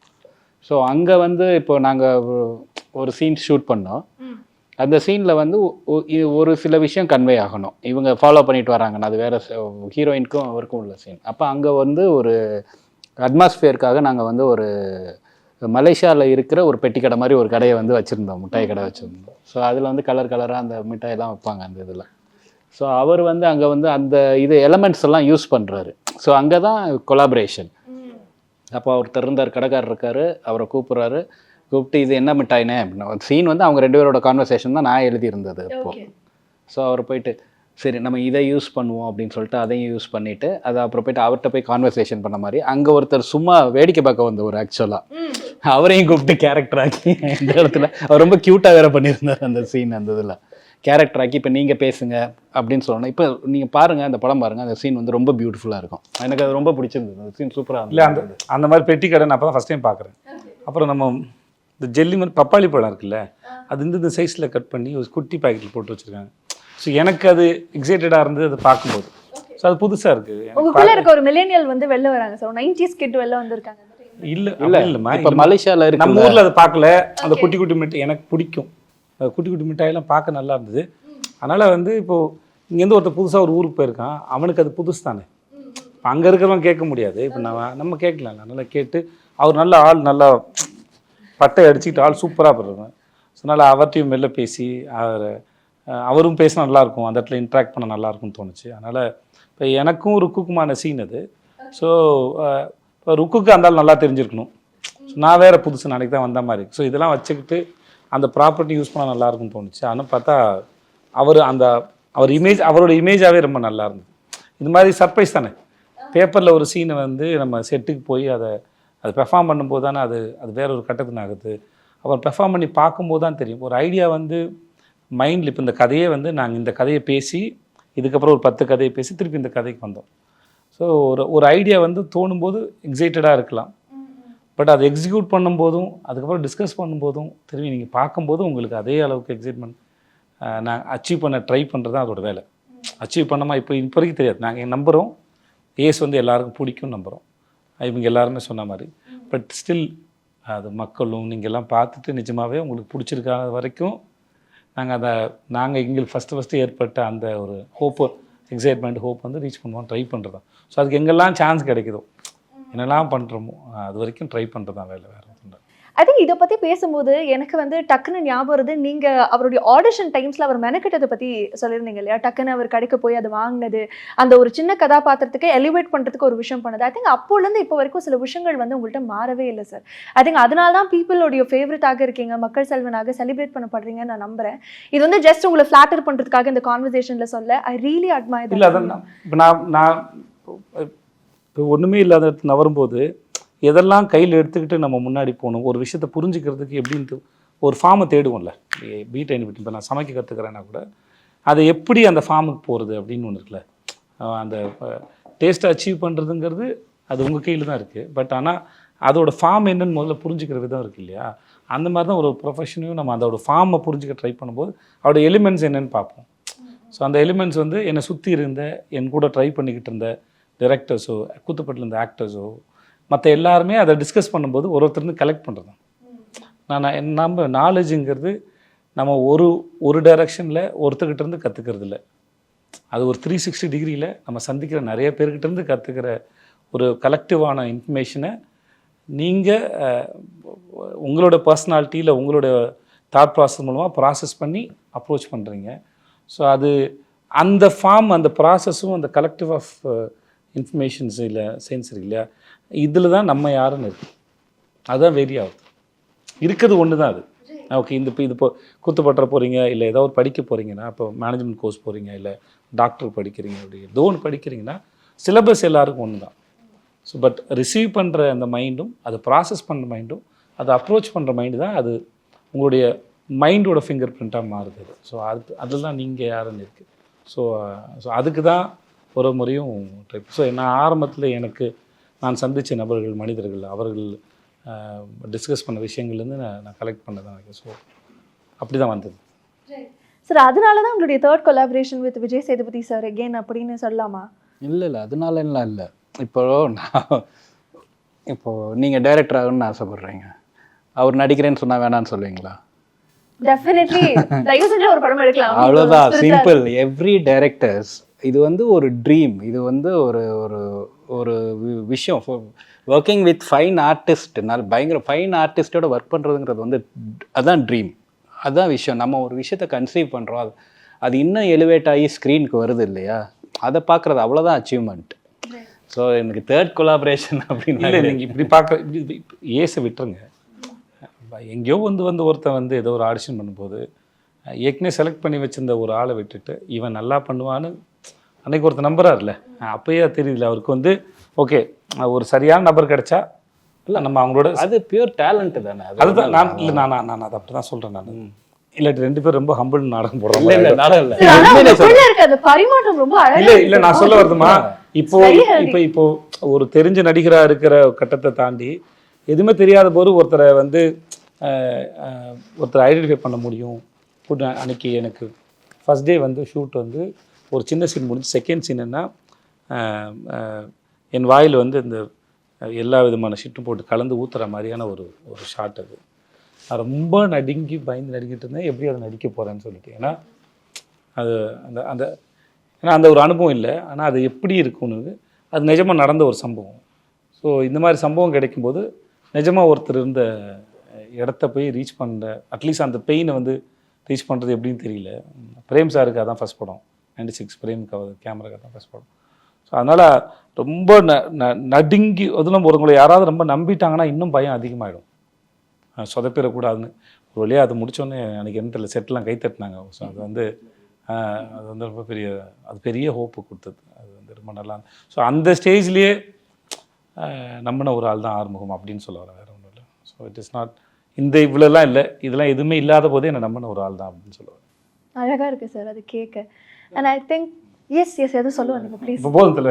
ஸோ அங்கே வந்து இப்போ நாங்கள் ஒரு சீன் ஷூட் பண்ணோம். அந்த சீனில் வந்து ஒரு சில விஷயம் கன்வே ஆகணும், இவங்க ஃபாலோ பண்ணிட்டு வராங்கன்னா அது வேறு ஹீரோயினுக்கும் அவருக்கும் உள்ள சீன். அப்போ அங்கே வந்து ஒரு அட்மாஸ்பியருக்காக நாங்கள் வந்து ஒரு மலேசியாவில் இருக்கிற ஒரு பெட்டி கடை மாதிரி ஒரு கடையை வந்து வச்சுருந்தோம், மிட்டாய் கடை வச்சுருந்தோம். ஸோ அதில் வந்து கலராக அந்த மிட்டாயெல்லாம் வைப்பாங்க அந்த இதில். ஸோ அவர் வந்து அங்கே வந்து அந்த இது எலமெண்ட்ஸ் எல்லாம் யூஸ் பண்ணுறாரு. ஸோ அங்கே தான் கொலாபரேஷன். அப்போ ஒருத்தர் இருந்தார், கடைக்காரர் இருக்கார், அவரை கூப்பிட்டு இது என்ன மிட்டாயினே அப்படின்னா சீன் வந்து அவங்க 2 பேரோட கான்வர்சேஷன் தான் நான் எழுதியிருந்தது அப்போது. ஸோ அவர் போயிட்டு சரி நம்ம இதை யூஸ் பண்ணுவோம் அப்படின்னு சொல்லிட்டு அதையும் யூஸ் பண்ணிவிட்டு அதை அப்புறம் போயிட்டு அவர்கிட்ட போய் கான்வர்சேஷன் பண்ண மாதிரி அங்கே ஒருத்தர் சும்மா வேடிக்கை பார்க்க வந்தவர் ஆக்சுவலாக அவரையும் கூப்பிட்டு கேரக்டர் ஆக்கி இந்த இடத்துல அவர் ரொம்ப க்யூட்டாக வேறு பண்ணியிருந்தார் அந்த சீன். அந்த இதில் கேரக்டர் ஆக்கி இப்போ நீங்கள் பேசுங்க அப்படின்னு சொல்லணும். இப்போ நீங்கள் பாருங்கள் அந்த படம் பாருங்கள், அந்த சீன் வந்து ரொம்ப பியூட்டிஃபுல்லாக இருக்கும். எனக்கு அது ரொம்ப பிடிச்சிருந்தது, அந்த சீன் சூப்பராக இல்லை அந்த மாதிரி பெட்டி கடை நான் அப்போ தான் ஃபஸ்ட் டைம் பார்க்குறேன். அப்புறம் நம்ம இந்த ஜெல்லி மாதிரி பப்பாளி பழம் இருக்குல்ல, அது இந்த சைஸில் கட் பண்ணி ஒரு குட்டி பேக்கெட்டில் போட்டு வச்சுருக்காங்க. ஸோ எனக்கு அது எக்ஸைட்டடாக இருந்தது அதை பார்க்கும்போது. ஸோ அது புதுசாக இருக்குது. உங்களுக்குள்ள இருக்க ஒரு மில்லேனியல் வந்து வெளில வராங்க சார், 90s கிட் வெளில வந்திருக்காங்க. இல்லைம்மா, இப்போ மலேசியாவில் இருக்கு, நம்ம ஊரில் அதை பார்க்கல. அந்த குட்டி குட்டி மிட்டாய் எனக்கு பிடிக்கும், குட்டி மிட்டாயெல்லாம் பார்க்க நல்லா இருந்தது. அதனால் வந்து இப்போது இங்கேருந்து ஒருத்தர் புதுசாக ஒரு ஊருக்கு போயிருக்கான், அவனுக்கு அது புதுசு தானே. இப்போ அங்கே இருக்கிறவங்க கேட்க முடியாது, இப்போ நம்ம கேட்கலாம். நல்லா கேட்டு அவர் நல்ல ஆள், நல்லா பட்டை அடிச்சுக்கிட்டு ஆள் சூப்பராக பண்ணுறாங்க. ஸோ அதனால் அவர்கிட்டையும் வெளில பேசி அவரும் பேசினா நல்லாயிருக்கும், அந்த இடத்துல இன்ட்ராக்ட் பண்ண நல்லாயிருக்கும்னு தோணுச்சு. அதனால் இப்போ எனக்கும் ருக்குக்குமான சீன் அது. ஸோ இப்போ ருக்குக்கு அந்த ஆள் நல்லா தெரிஞ்சிருக்கணும். நான் வேறு புதுசு நாளைக்கு தான் வந்த மாதிரி. ஸோ இதெல்லாம் வச்சுக்கிட்டு அந்த ப்ராப்பர்ட்டி யூஸ் பண்ணால் நல்லாயிருக்குன்னு தோணுச்சு. ஆனால் பார்த்தா அவர் இமேஜ், அவரோட இமேஜாகவே ரொம்ப நல்லா இருந்தது. இது மாதிரி சர்ப்ரைஸ் தானே, பேப்பரில் ஒரு சீனை வந்து நம்ம செட்டுக்கு போய் அதை பெர்ஃபார்ம் பண்ணும்போது தானே அது வேற ஒரு கட்டத்துக்கு ஆகுது. அப்புறம் பெர்ஃபார்ம் பண்ணி பார்க்கும்போது தான் தெரியும். ஒரு ஐடியா வந்து மைண்டில், இப்போ இந்த கதையே வந்து நாங்கள் இந்த கதையை பேசி இதுக்கப்புறம் ஒரு 10 கதையை பேசி திருப்பி இந்த கதைக்கு வந்தோம். ஸோ ஒரு ஐடியா வந்து தோணும்போது எக்ஸைட்டடாக இருக்கலாம். பட் அதை எக்ஸிக்யூட் பண்ணும்போதும் அதுக்கப்புறம் டிஸ்கஸ் பண்ணும்போதும் திரும்பி நீங்கள் பார்க்கும்போதும் உங்களுக்கு அதே அளவுக்கு எக்ஸைட்மெண்ட் நான் அச்சீவ் பண்ண ட்ரை பண்ணுறது தான் அதோட வேலை. அச்சீவ் பண்ணாமல் இப்போ வரைக்கும் தெரியாது. நாங்கள் நம்புகிறோம் ஏஸ் வந்து எல்லாருக்கும் பிடிக்கும் நம்புகிறோம், இவங்க எல்லாருமே சொன்ன மாதிரி. பட் ஸ்டில் அது மக்களும் நீங்கள் எல்லாம் பார்த்துட்டு நிஜமாகவே உங்களுக்கு பிடிச்சிருக்காத வரைக்கும் நாங்கள் எங்களுக்கு ஃபஸ்ட்டு ஏற்பட்ட அந்த ஒரு ஹோப்பு, எக்ஸைட்மெண்ட், ஹோப் வந்து ரீச் பண்ணுவோம், ட்ரை பண்ணுறது தான். ஸோ அதுக்கு எங்கெல்லாம் சான்ஸ் கிடைக்குதோ, என்னெல்லாம் பண்ணுறோமோ அது வரைக்கும் ட்ரை பண்ணுறது தான் வேலை, வேறு ஒன்றும் இல்லை. ஐ திங்க் இதை பற்றி பேசும்போது எனக்கு வந்து டக்குன்னு ஞாபகம் வருது, நீங்கள் அவருடைய ஆடிஷன் டைம்ஸில் அவர் மெனக்கிட்டதை பற்றி சொல்லியிருந்தீங்க இல்லையா? டக்குன்னு அவர் கடைக்கு போய் அதை வாங்கினது, அந்த ஒரு சின்ன கதாபாத்திரத்துக்கு எலிவேட் பண்ணுறதுக்கு ஒரு விஷயம் பண்ணது. ஐ திங்க் அப்போலேருந்து இப்போ வரைக்கும் சில விஷயங்கள் வந்து உங்கள்கிட்ட மாறவே இல்லை சார். ஐ திங்க் அதனால தான் பீப்புளோடைய ஃபேவரட்டாக இருக்கீங்க, மக்கள் செல்வனாக செலிப்ரேட் பண்ணப்படுறீங்கன்னு நான் நம்புகிறேன். இது வந்து ஜஸ்ட் உங்களை ஃப்ளாட்டர் பண்ணுறதுக்காக இந்த கான்வர்சேஷனில் சொல்ல ஐ ரியலி அட்மையர். இல்லை அதான் இப்போ நான் இப்போ ஒன்றுமே இல்லாத நவரும்போது எதெல்லாம் கையில் எடுத்துக்கிட்டு நம்ம முன்னாடி போகணும், ஒரு விஷயத்தை புரிஞ்சுக்கிறதுக்கு எப்படின்ட்டு ஒரு ஃபார்மை தேடுவோம்ல. பீட் இப்போ நான் சமைக்க கற்றுக்கிறேன்னா கூட அதை எப்படி அந்த ஃபார்முக்கு போகிறது அப்படின்னு ஒன்று இருக்குல்ல. அந்த டேஸ்ட்டை அச்சீவ் பண்ணுறதுங்கிறது அது உங்கள் கையில் தான் இருக்குது. பட் ஆனால் அதோட ஃபார்ம் என்னன்னு முதல்ல புரிஞ்சுக்கிற விதம் இருக்குது இல்லையா? அந்த மாதிரி தான் ஒரு ப்ரொஃபஷனையும் நம்ம அதோட ஃபார்மை புரிஞ்சுக்க ட்ரை பண்ணும்போது அதோட எலிமெண்ட்ஸ் என்னென்னு பார்ப்போம். ஸோ அந்த எலிமெண்ட்ஸ் வந்து என்னை சுற்றி இருந்த, என் கூட ட்ரை பண்ணிக்கிட்டு இருந்த டைரக்டர்ஸோ, கூத்துப்பட்டில் இருந்த ஆக்டர்ஸோ, மற்ற எல்லாருமே அதை டிஸ்கஸ் பண்ணும்போது ஒருத்தருந்து கலெக்ட் பண்ணுறது. நம்ம நாலேஜுங்கிறது நம்ம ஒரு டைரக்ஷனில் ஒருத்தர்கிட்ட இருந்து கற்றுக்கிறது இல்லை. அது ஒரு 360 டிகிரியில் நம்ம சந்திக்கிற நிறைய பேர்கிட்டேருந்து கற்றுக்கிற ஒரு கலெக்டிவான இன்ஃபர்மேஷனை நீங்கள் உங்களோட பர்சனாலிட்டியில் உங்களோட தாட் ப்ராசஸ் மூலமாக ப்ராசஸ் பண்ணி அப்ரோச் பண்ணுறீங்க. ஸோ அது அந்த ஃபார்ம், அந்த ப்ராசஸும், அந்த கலெக்டிவ் ஆஃப் இன்ஃபர்மேஷன்ஸ் இல்லை சென்சரி இல்லையா, இதில் தான் நம்ம யாருன்னு இருக்குது. அதுதான் வெரி ஆகுது. இருக்கிறது ஒன்று தான் அது. ஓகே, இது இப்போ குத்துப்பட்டுற போகிறீங்க, இல்லை ஏதோ ஒரு படிக்க போகிறீங்கன்னா, இப்போ மேனேஜ்மெண்ட் கோர்ஸ் போகிறீங்க, இல்லை டாக்டர் படிக்கிறீங்க, அப்படி ஏதோ ஒன்று படிக்கிறீங்கன்னா சிலபஸ் எல்லாருக்கும் ஒன்று தான். ஸோ பட் ரிசீவ் பண்ணுற அந்த மைண்டும், அதை ப்ராசஸ் பண்ணுற மைண்டும், அதை அப்ரோச் பண்ணுற மைண்டு தான் அது உங்களுடைய மைண்டோட ஃபிங்கர் பிரிண்ட்டாக மாறுது. ஸோ அதில் தான் நீங்கள் யாருன்னு இருக்குது. ஸோ அதுக்கு தான் ஒரு முறையும் ட்ரை. ஸோ நான் ஆரம்பத்தில் நான் சந்தித்த நபர்கள், மனிதர்கள், அவர்கள் டிஸ்கஸ் பண்ண விஷயங்கள்லேருந்து நான் கலெக்ட் பண்ண தான். ஸோ அப்படி தான் வந்தது சார். அதனால தான் உங்களுடைய third collaboration with Vijay Sethupathi sir again அப்படின்னு சொல்லலாமா? இல்லை அதனாலலாம் இல்லை. இப்போது நீங்கள் டைரக்டர் ஆகணும்னு ஆசைப்பட்றீங்க, அவர் நடிக்கிறேன்னு சொன்னால் வேணான்னு சொல்லுவீங்களா? டெஃபினெட்லி தயவு செஞ்சு ஒரு படம் எடுக்கலாம், அவ்வளோதான், சிம்பிள். எவ்ரி டைரக்டர்ஸ் இது வந்து ஒரு ட்ரீம், இது வந்து ஒரு ஒரு விஷயம். ஒர்க்கிங் வித் ஃபைன் ஆர்டிஸ்ட்னால, பயங்கர ஃபைன் ஆர்டிஸ்டோட ஒர்க் பண்ணுறதுங்கிறது வந்து அதுதான் ட்ரீம், அதுதான் விஷயம். நம்ம ஒரு விஷயத்தை கன்சீவ் பண்ணுறோம், அது இன்னும் எலிவேட் ஆகி ஸ்க்ரீனுக்கு வருது இல்லையா, அதை பார்க்குறது அவ்வளோதான் அச்சீவ்மெண்ட். ஸோ எனக்கு தேர்ட் கொலாபரேஷன் அப்படின்னு இல்லை. நீங்கள் இப்படி பார்க்க ஏசை விட்டுருங்க. எங்கேயோ வந்து ஒருத்தன் ஏதோ ஒரு ஆடிஷன் பண்ணும்போது ஏற்கனவே செலக்ட் பண்ணி வச்சிருந்த ஒரு ஆளை விட்டுட்டு இவன் நல்லா பண்ணுவான்னு அன்றைக்கி ஒருத்தர் நம்புறாருல்ல, அப்பயே தெரியல அவருக்கு ஓகே ஒரு சரியான நபர் கிடைச்சா இல்லை நம்ம அவங்களோட, அது பியூர் டேலண்ட்டு தானே. அதுதான் நான் அதை அப்படி தான் சொல்கிறேன். நான் இல்லாட்டி 2 பேர் ரொம்ப ஹம்பிள் நாடகம் போடுறாங்க. இல்லை நான் சொல்ல வருதுமா, இப்போ ஒரு தெரிஞ்ச நடிகராக இருக்கிற கட்டத்தை தாண்டி எதுவுமே தெரியாத போது ஒருத்தரை ஒருத்தரை ஐடென்டிஃபை பண்ண முடியும். அன்னைக்கு எனக்கு ஃபஸ்ட் டே ஷூட் ஒரு சின்ன சீன் முடிஞ்சு, செகண்ட் சீன் என்ன, என் வாயில் இந்த எல்லா விதமான ஷிட்டும் போட்டு கலந்து ஊற்றுற மாதிரியான ஒரு ஷாட். அது நான் ரொம்ப நடுங்கி பயந்து நடிக்கிட்டு இருந்தேன், எப்படி அதை நடிக்க போகிறேன்னு சொல்லிட்டு. ஏன்னா அது அந்த ஒரு அனுபவம் இல்லை, ஆனால் அது எப்படி இருக்கும்னு அது நிஜமாக நடந்த ஒரு சம்பவம். ஸோ இந்த மாதிரி சம்பவம் கிடைக்கும்போது நிஜமாக ஒருத்தர் இருந்த இடத்த போய் ரீச் பண்ணுற, அட்லீஸ்ட் அந்த பெயினை ரீச் பண்ணுறது எப்படின்னு தெரியல. பிரேம் சாருக்கு அதான் ஃபஸ்ட் படம், 96 பிரேமுக்கு அவர் கேமராக்கு தான் ஃபஸ்ட் படம். ஸோ அதனால் ரொம்ப நடுங்கி அதில் ஒருவங்களை யாராவது ரொம்ப நம்பிட்டாங்கன்னா இன்னும் பயம் அதிகமாகிடும். சொதப்பிடக்கூடாதுன்னு ஒரு வழியாக அது முடித்தோடனே எனக்கு என்ன தெரியல, செட்டெலாம் கை தட்டினாங்க. ஸோ அது வந்து ரொம்ப பெரிய ஹோப்பு கொடுத்தது. அது வந்து ரொம்ப நல்லா. ஸோ அந்த ஸ்டேஜ்லேயே நம்பின ஒரு ஆள் தான் ஆறுமுகம் அப்படின்னு சொல்ல வர, வேறு ஒன்றும் இல்லை. ஸோ இட் இஸ் நாட் இந்த இவ்வளோலாம் இல்லை, இதெல்லாம் எதுவுமே இல்லாத போதே என்னை நம்பின ஒரு ஆள் தான் அப்படின்னு சொல்லுவார். அழகா இருக்கு சார் அது கேட்க. அண்ட் ஐ திங்க் எஸ் எதுவும் சொல்லுவாங்க நீங்கள் ப்ளீஸ். இப்போ போதும் தெரியல.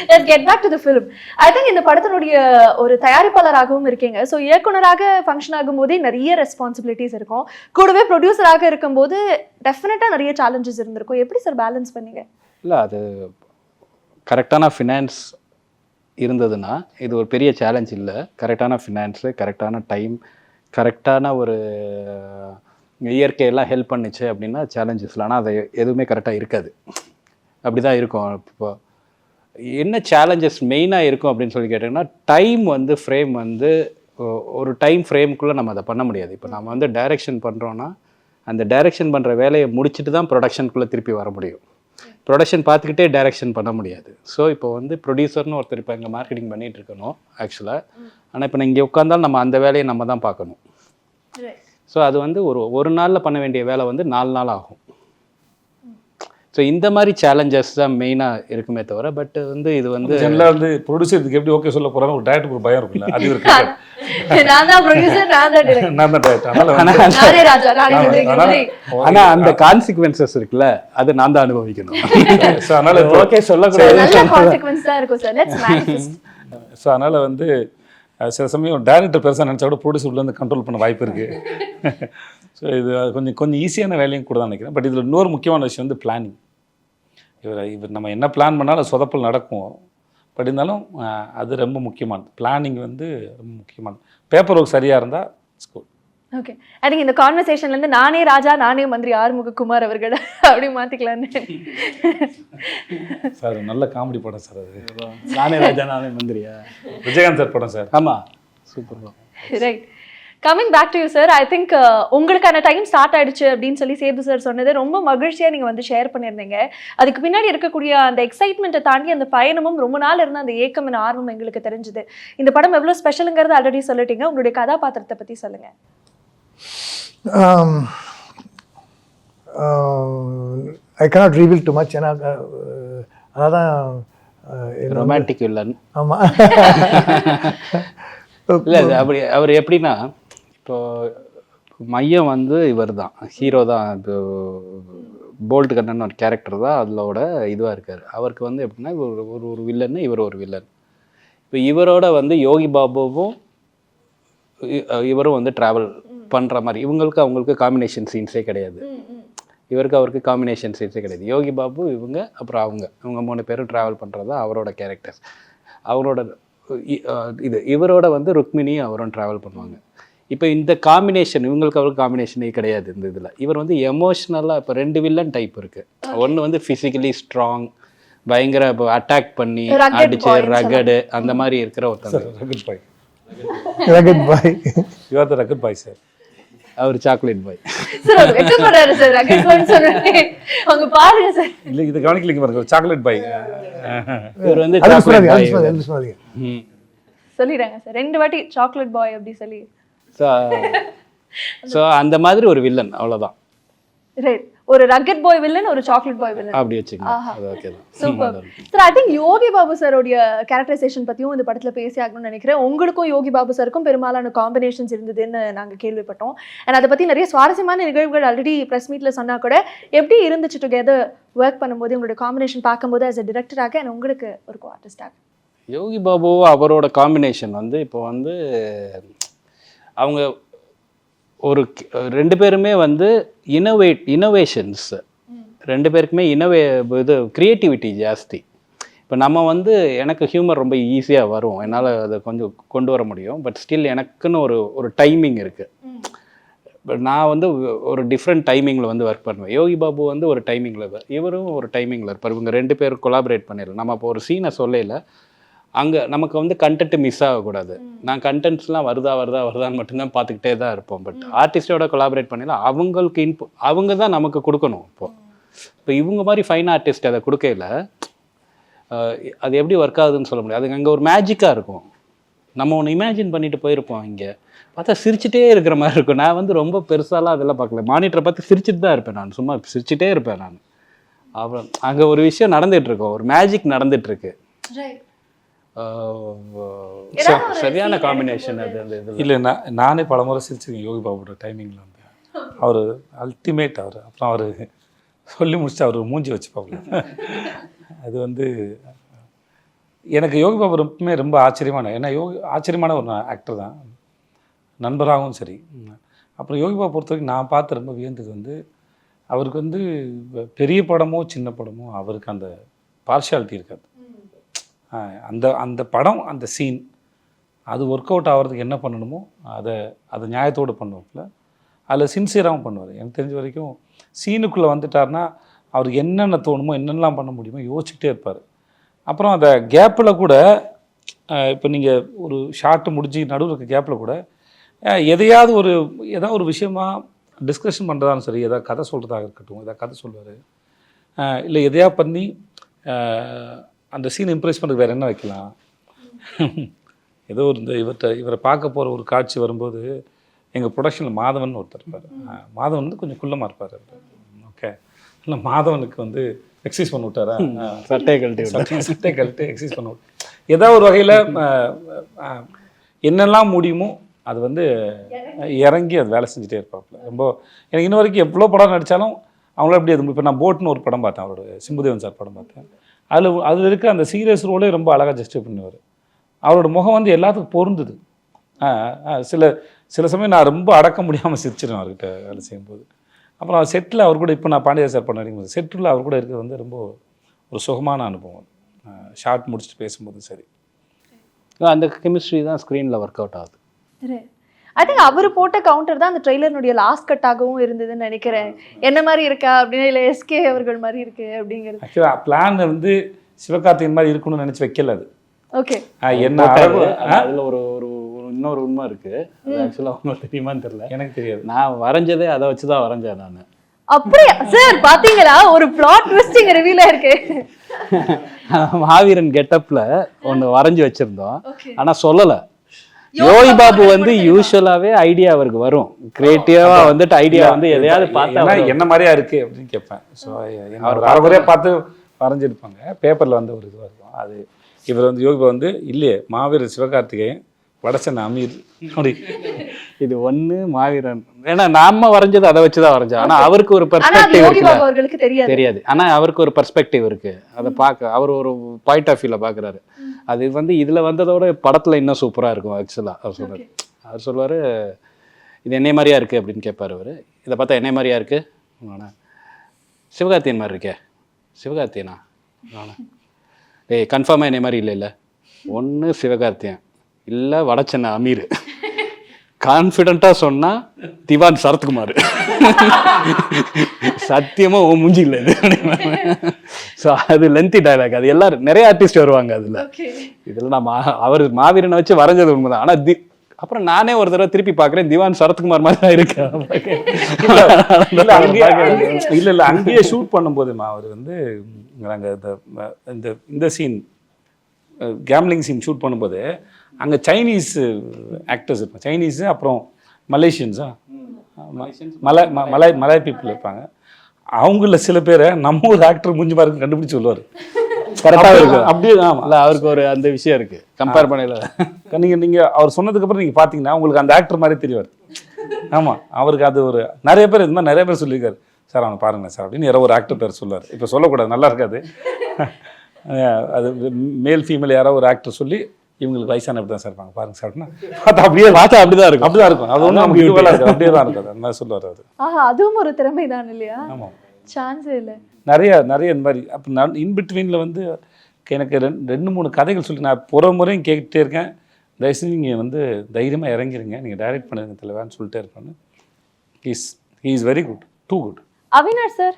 Let's get back to the film. I think இந்த படத்தினுடைய ஒரு தயாரிப்பாளராகவும் இருக்கீங்க. ஸோ இயக்குனராக ஃபங்க்ஷன் ஆகும்போதே நிறைய ரெஸ்பான்சிபிலிட்டிஸ் இருக்கும். கூடவே ப்ரொடியூசராக இருக்கும்போது டெஃபினட்டாக நிறைய சேலஞ்சஸ் இருந்திருக்கும். எப்படி சார் பேலன்ஸ் பண்ணீங்க? இல்லை, அது கரெக்டான ஃபினான்ஸ் இருந்ததுன்னா இது ஒரு பெரிய சேலஞ்ச் இல்லை. கரெக்டான ஃபினான்ஸு, கரெக்டான டைம், கரெக்டான ஒரு இயற்கையெல்லாம் ஹெல்ப் பண்ணிச்சு அப்படின்னா சேலஞ்சஸ் இல்லை. ஆனால் அது எதுவுமே கரெக்டாக இருக்காது, அப்படி தான் இருக்கும். இப்போ என்ன சேலஞ்சஸ் மெயினாக இருக்கும் அப்படின்னு சொல்லி கேட்டிங்கன்னா, டைம் வந்து ஃப்ரேம் வந்து ஒரு டைம் ஃப்ரேம்குள்ளே நம்ம அதை பண்ண முடியாது. இப்போ நம்ம வந்து டைரெக்ஷன் பண்ணுறோன்னா அந்த டைரெக்ஷன் பண்ணுற வேலையை முடிச்சுட்டு தான் ப்ரொடக்ஷனுக்குள்ளே திருப்பி வர முடியும். ப்ரொடக்ஷன் பார்த்துக்கிட்டே டைரெக்ஷன் பண்ண முடியாது. ஸோ இப்போ வந்து ப்ரொடியூசர்னு ஒருத்தர் இப்போ இங்கே மார்க்கெட்டிங் பண்ணிகிட்டு இருக்கணும் ஆக்சுவலாக. ஆனால் இப்போ இங்கே உட்காந்தாலும் நம்ம அந்த வேலையை நம்ம தான் பார்க்கணும். ஸோ அது வந்து ஒரு நாளில் பண்ண வேண்டிய வேலை வந்து 4 நாள் ஆகும். ஸோ இந்த மாதிரி சேலஞ்சஸ் தான் மெயினாக இருக்குமே தவிர, பட் வந்து இது வந்து ஜெனரலாக வந்து ப்ரொடியூசருக்கு எப்படி ஓகே சொல்ல போகிறாங்க, ஒரு டேரக்டருக்கு ஒரு பயம் இருக்குல்ல, அது இருக்கு. நான் தான் ப்ரொடியூசர், நான் தான் டைரக்டர், நான் தான் டேரக்டர். நானே ராஜா, நானே டைரக்டர். ஆனால் அந்த கான்சிக்வன்சஸ் இருக்குல்ல, அது நான் தான் அனுபவிக்கணும். ஸோ அதனால் ஓகே சொல்லக்கூடாது. நல்ல கான்சிக்வென்ஸ் தான் இருக்கும் சார். Let's manifest. ஸோ அதனால் வந்து சில சமயம் டேரக்டர் பெருசாக நினச்சா கூட ப்ரொடியூசர் உள்ளேருந்து கண்ட்ரோல் பண்ண வாய்ப்பு இருக்குது. ஸோ இது கொஞ்சம் ஈஸியான வேலையும் கூட தான் நினைக்கிறேன். பட் இதில் இன்னொரு முக்கியமான விஷயம் வந்து பிளானிங். இவர் நம்ம என்ன பிளான் பண்ணாலும் சொதப்பல் நடக்கும். பட் இருந்தாலும் அது ரொம்ப முக்கியமானது. பிளானிங் வந்து ரொம்ப முக்கியமானது. பேப்பர் ஒர்க் சரியாக இருந்தால் ஸ்கூல். ஓகே, ஐ திங்க் இந்த கான்வர்சேஷன்லேருந்து நானே ராஜா நானே மந்திரி ஆறுமுககுமார் அவர்கள் அப்படி மாற்றிக்கலான்னு. சார் நல்ல காமெடி படம் சார் அது. நானே ராஜா நானே மந்திரியா? விஜயகாந்த் சார் படம் சார். ஆமாம், super. Right, coming back to you sir. I think உங்களுக்கான டைம் ஸ்டார்ட் ஆயிடுச்சு அப்படின்னு சொல்லி சேது சார் சொன்னது ரொம்ப மகிழ்ச்சியாக நீங்கள் வந்து ஷேர் பண்ணியிருந்தீங்க. அதுக்கு பின்னாடி இருக்கக்கூடிய அந்த எக்ஸைட்மெண்ட்டை தாண்டி அந்த பயணமும் ரொம்ப நாள் இருந்த அந்த ஏக்கம் ஆர்வம் எங்களுக்கு தெரிஞ்சுது. இந்த படம் எவ்வளோ ஸ்பெஷலுங்கிறது ஆல்ரெடி சொல்லிட்டீங்க. உங்களுடைய கதாபாத்திரத்தை பற்றி சொல்லுங்கள். I cannot reveal to much. ஏன்னா அதான் ரொமான்டிக் வில்லன். ஆமாம். இல்லை, அப்படி அவர் எப்படின்னா, இப்போ மையம் வந்து இவர் தான் ஹீரோ தான். இப்போ போல்ட் கண்ணன் ஒரு கேரக்டர் தான் அதோட இதுவாக இருக்கார். அவருக்கு வந்து எப்படின்னா ஒரு வில்லன்னு, இவர் ஒரு வில்லன். இப்போ இவரோட வந்து யோகி பாபுவும் இவரும் வந்து ட்ராவல் பண்ணுற மாதிரி, இவங்களுக்கு அவங்களுக்கு காம்பினேஷன் சீன்ஸே கிடையாது. இவருக்கு அவருக்கு காம்பினேஷன் சீன்ஸே கிடையாது. யோகி பாபு, இவங்க, அப்புறம் அவங்க 3 பேரும் ட்ராவல் பண்ணுறது தான் அவரோட கேரக்டர்ஸ். அவரோட இவரோட வந்து ருக்மிணி அவரும் ட்ராவல் பண்ணுவாங்க. இப்போ இந்த காம்பினேஷன் இவங்களுக்கு அவருக்கு காம்பினேஷனே கிடையாது இந்த இதில். இவர் வந்து எமோஷ்னலாக இப்போ 2 வில்லன் டைப் இருக்குது. ஒன்று வந்து ஃபிசிக்கலி ஸ்ட்ராங், பயங்கர இப்போ அட்டாக் பண்ணி அடிச்சு ரகடு அந்த மாதிரி இருக்கிற ஒருத்தர். Rugged boy. Rugged boy. You are the rugged boy sir. அவர் சாக்லேட் பாய் சார். வெக்கப்படுறாரு சார். ரகட் பாய் சொல்றேன், அவங்க பாருங்க சார். இல்லை, இது கவனிக்கலைங்க பாருங்க, சாக்லேட் பாய். இவர் வந்து சொல்லிடுறாங்க சார் 2 வாட்டி சாக்லேட் பாய் அப்படி சொல்லி. ஸோ அந்த மாதிரி ஒரு வில்லன், அவ்வளோதான். ரைட், ஒரு ரக்கெட் பாய் வில்லன், ஒரு சாக்லேட் பாய் வில்லன் அப்படி வச்சுக்கோங்க. அது ஓகே தான். Super sir. I think Yogi Babu சாரோடைய கேரக்டரைசேஷன் பற்றியும் இந்த படத்தில் பேசி ஆகணும்னு நினைக்கிறேன். உங்களுக்கும் யோகி பாபு சாருக்கும் பெரும்பாலான காம்பினேஷன்ஸ் இருந்ததுன்னு நாங்கள் கேள்விப்பட்டோம். அண்ட் அதை பற்றி நிறைய சுவாரஸ்யமான நிகழ்வுகள் ஆல்ரெடி ப்ரெஸ் மீட்டில் சொன்னால் கூட எப்படி இருந்துச்சு டுகெதர் ஒர்க் பண்ணும்போது, உங்களுடைய காம்பினேஷன் பார்க்கும்போது ஆஸ் அ டிரெக்டராக அண்ட் உங்களுக்கு ஒரு ஆர்டிஸ்டாக? யோகி பாபு அவரோட காம்பினேஷன் வந்து இப்போ வந்து அவங்க ஒரு 2 பேருமே வந்து இனோவேஷன்ஸ், 2 பேருக்குமே இது க்ரியேட்டிவிட்டி ஜாஸ்தி. இப்போ நம்ம வந்து எனக்கு ஹியூமர் ரொம்ப ஈஸியாக வரும், என்னால் அதை கொஞ்சம் கொண்டு வர முடியும். பட் ஸ்டில் எனக்குன்னு ஒரு டைமிங் இருக்குது. பட் நான் வந்து ஒரு டிஃப்ரெண்ட் டைமிங்கில் வந்து ஒர்க் பண்ணுவேன். யோகி பாபு வந்து ஒரு டைமிங்கில், இவரும் ஒரு டைமிங்கில் இருப்பார். இவங்க 2 பேரும் கொலாபரேட் பண்ணிடலாம். நம்ம இப்போ ஒரு சீனை சொல்லல, அங்கே நமக்கு வந்து கண்டென்ட் மிஸ் ஆகக்கூடாது. நான் கண்டென்ட்ஸ்லாம் வருதான்னு மட்டும்தான் பார்த்துக்கிட்டே தான் இருப்போம். பட் ஆர்டிஸ்டோட கொலாபரேட் பண்ணல, அவங்களுக்கு அவங்க தான் நமக்கு கொடுக்கணும். இப்போது இப்போ இவங்க மாதிரி ஃபைன் ஆர்டிஸ்ட் அதை கொடுக்கையில் அது எப்படி ஒர்க் ஆகுதுன்னு சொல்ல முடியாது. அதுக்கு அங்கே ஒரு மேஜிக்காக இருக்கும். நம்ம ஒன்று இமேஜின் பண்ணிட்டு போயிருப்போம், இங்கே பார்த்தா சிரிச்சிட்டே இருக்கிற மாதிரி இருக்கும். நான் வந்து ரொம்ப பெருசாலாம் அதெல்லாம் பார்க்கல, மானிட்டரை பார்த்து சிரிச்சிட்டு தான் இருப்பேன், நான் சும்மா சிரிச்சிட்டே இருப்பேன் நான். அப்புறம் அங்கே ஒரு விஷயம் நடந்துகிட்ருக்கோம், ஒரு மேஜிக் நடந்துகிட்ருக்கு. சரியான காம்பினேஷன் அது. அந்த இது இல்லை, நானே பல முறை சிரிச்சிருக்கேன் யோகி பாபுவோட டைமிங்கில் வந்து. அவர் அல்டிமேட். அவர் அப்புறம் அவர் சொல்லி முடிச்சுட்டு அவர் மூஞ்சி வச்சுப்பாங்க. அது வந்து எனக்கு யோகி பாபு எப்பவுமே ரொம்ப ஆச்சரியமான, ஏன்னா ஆச்சரியமான ஒரு ஆக்டர் தான், நண்பராகவும் சரி. அப்புறம் யோகி பாபு பொறுத்த வரைக்கும் நான் பார்த்து ரொம்ப வியந்தது வந்து, அவருக்கு வந்து பெரிய படமோ சின்ன படமோ அவருக்கு அந்த பார்ஷியாலிட்டி இருக்காது. அந்த படம், அந்த சீன் அது ஒர்க் அவுட் ஆகிறதுக்கு என்ன பண்ணணுமோ அதை நியாயத்தோடு பண்ணுவாப்புல. அதில் சின்சியராகவும் பண்ணுவார். எனக்கு தெரிஞ்ச வரைக்கும் சீனுக்குள்ளே வந்துட்டார்னா அவருக்கு என்னென்ன தோணுமோ, என்னென்னலாம் பண்ண முடியுமோ யோசிச்சுக்கிட்டே இருப்பார். அப்புறம் அந்த கேப்பில் கூட, இப்போ நீங்கள் ஒரு ஷார்ட்டு முடிஞ்சு நடுவில் இருக்க கேப்பில் கூட ஏதாவது ஒரு விஷயமா டிஸ்கஷன் பண்ணுறதாலும் சரி, எதாவது கதை சொல்கிறதாக இருக்கட்டும், எதாவது கதை சொல்லுவார். இல்லை எதையா பண்ணி அந்த சீன் இம்ப்ரெஸ் பண்ணுறதுக்கு வேறு என்ன வைக்கலாம். ஏதோ ஒரு இவரை பார்க்க போகிற ஒரு காட்சி வரும்போது, எங்கள் ப்ரொடக்ஷனில் மாதவன் ஒருத்தர் இருப்பார். மாதவன் வந்து கொஞ்சம் குள்ளமாக இருப்பார். ஓகே, இல்லை மாதவனுக்கு வந்து எக்ஸசைஸ் பண்ணி விட்டாரா, சட்டை கழட்டி எக்ஸசைஸ் பண்ண விட்டு ஏதாவது ஒரு வகையில் என்னெல்லாம் முடியுமோ அது வந்து இறங்கி அது வேலை செஞ்சுட்டே இருப்பாப்புல. ரொம்ப எனக்கு இன்ன வரைக்கும் எவ்வளோ படம் நடித்தாலும் அவங்கள எப்படி அது. இப்போ நான் போட்னு ஒரு படம் பார்த்தேன், அவரோட சிம்புதேவன் சார் படம் பார்த்தேன். அதில் இருக்க அந்த சீரியஸ் ரோலே ரொம்ப அழகாக ஜஸ்டிஃபை பண்ணுவார். அவரோட முகம் வந்து எல்லாத்துக்கும் பொருந்துது. சில சமயம் நான் ரொம்ப அடக்க முடியாமல் சிரிச்சிடுவேன் அவர்கிட்ட வேலை செய்யும்போது. அப்புறம் அவர் செட்டில் அவர் கூட, இப்போ நான் பாண்டியா சார் பண்ண வரைக்கும் செட்டில் அவர் கூட இருக்கிறது வந்து ரொம்ப ஒரு சுகமான அனுபவம். ஷார்ட் முடிச்சுட்டு பேசும்போது சரி, அந்த கெமிஸ்ட்ரி தான் ஸ்க்ரீனில் ஒர்க் அவுட் ஆகுது. ஐ திங்க் அவர் போட்ட கவுண்டர் தான் அந்த ட்ரெய்லர்னுடைய லாஸ்ட் கட்டாகவும் இருந்ததுன்னு நினைக்கிறேன். என்ன மாதிரி இருக்கா அப்படின்னு, இல்லை எஸ்கே அவர்கள் மாதிரி இருக்கு அப்படிங்கிறது. ஆக்சுவலாக பிளான் வந்து சிவகார்த்திகேயன் மாதிரி இருக்கணும்னு நினச்சி வைக்கல அது. ஓகே, என்ன அதில் ஒரு இன்னொரு உண்மை இருக்குது. அது ஆக்சுவலாக உங்களுக்கு தெரியுமான்னு தெரியல, எனக்கு தெரியாது. நான் வரைஞ்சதே அதை வச்சு தான் வரைஞ்சேன் நான். அப்படியா சார்? பாத்தீங்களா, ஒரு பிளாட் ட்விஸ்டிங் ரிவீலா இருக்கு. மாவீரன் கெட்டப்ல ஒன்று வரைஞ்சி வச்சிருந்தோம், ஆனால் சொல்லலை. யோகி பாபு வந்து யூஸ்வலாகவே ஐடியா அவருக்கு வரும், கிரியேட்டிவாக வந்துட்டு ஐடியா வந்து எதையாவது பார்த்தா என்ன மாதிரியா இருக்குது அப்படின்னு கேட்பேன். ஸோ அவர் அரைகுறையாக பார்த்து வரைஞ்சிருப்பாங்க, பேப்பரில் வந்து ஒரு இதுவாக இருக்கும். அது இவர் வந்து யோகி பாபு வந்து இல்லையே மாவீரன் சிவகார்த்திகேயன் வடசன் அமீர் அப்படி. இது ஒன்று மாவீரன், ஏன்னா நாம வரைஞ்சது அதை வச்சு தான் வரைஞ்சோம். ஆனால் அவருக்கு ஒரு பெர்ஸ்பெக்டிவ் அவர்களுக்கு தெரியாது. ஆனால் அவருக்கு ஒரு பெர்ஸ்பெக்டிவ் இருக்குது, அதை பார்க்க அவர் ஒரு பாயிண்ட் ஆஃப் வியூவில் பார்க்குறாரு. அது வந்து இதில் வந்ததோட படத்தில் இன்னும் சூப்பராக இருக்கும் ஆக்சுவலாக. அவர் சொல்லுவார் இது என்னை மாதிரியா இருக்குது அப்படின்னு கேட்பார் அவர். இதை பார்த்தா என்னை மாதிரியா இருக்குது, சிவகார்த்தியன் மாதிரி இருக்கே. சிவகார்த்தியனா? டேய் கன்ஃபார்மாக என்னை மாதிரி இல்லை ஒன்று சிவகார்த்தியன், இல்லை வடச்சென்னை அமீர். கான்ஃபிடென்ட்டாக சொன்னால் திவான் சரத்குமார். சத்தியமாக ஓ மூஞ்சி இல்லை இது. ஸோ அது லென்த்தி டைலாக், அது எல்லாரும் நிறைய ஆர்டிஸ்ட் வருவாங்க அதில். இதில் நான் அவர் மாவீரனை வச்சு வரைஞ்சது உண்மைதான். ஆனால் அப்புறம் நானே ஒரு தடவை திருப்பி பார்க்குறேன், திவான் சரத்குமார் மாதிரி தான் இருக்கேன். இல்லை அங்கேயே ஷூட் பண்ணும்போதுமா அவர் வந்து நாங்கள் இந்த சீன் கேம்லிங் சீன் ஷூட் பண்ணும்போது அங்கே சைனீஸ் ஆக்டர்ஸ் இருப்பாங்க, சைனீஸு அப்புறம் மலேசியன்ஸா மலாய் பீப்புள் இருப்பாங்க. அவங்கள சில பேரை நம்ம ஒரு ஆக்டர் மூஞ்சி பாருங்க கண்டுபிடிச்சி சொல்லுவார். கரெக்டாக இருக்கு அப்படியே தான். இல்லை அவருக்கு ஒரு அந்த விஷயம் இருக்குது கம்பேர் பண்ணல. நீங்கள் அவர் சொன்னதுக்கப்புறம் நீங்கள் பார்த்தீங்கன்னா உங்களுக்கு அந்த ஆக்டர் மாதிரி தெரிவார். ஆமாம், அவருக்கு அது ஒரு நிறைய பேர் இது மாதிரி நிறைய பேர் சொல்லியிருக்காரு, சார் அவனை பாருங்க சார் அப்படின்னு யாரோ ஒரு ஆக்டர் பேர் சொல்லுவார். இப்போ சொல்லக்கூடாது, நல்லா இருக்காது. அது மேல் ஃபீமேல் யாரோ ஒரு ஆக்டர் சொல்லி இவங்களுக்கு வயசான அப்படி தான் சார் இருப்பாங்க பாருங்க சார் பார்த்தா அப்படிதான் இருக்கும். அப்படிதான் இருக்கும். அது ஒன்றும் நமக்கு ஈக்குவலாக இருக்காது, அப்படியே தான் இருக்காது. அந்த மாதிரி சொல்லுவார் அவர். அதுவும் ஒரு திறமை தான் இல்லையா? ஆமாம், சான்ஸே இல்லை. நிறைய இந்த மாதிரி. அப்போ நான் இன்பிட்வீனில் வந்து எனக்கு 2-3 கதைகள் சொல்லி நான் ஒரு முறையும் கேட்டுகிட்டே இருக்கேன், தயவுசெய்து நீங்கள் வந்து தைரியமாக இறங்கிருங்க, நீங்கள் டைரக்ட் பண்ணுங்க தலைவான்னு சொல்லிட்டே இருப்பாங்க. He is very good, too good. Avinash sir,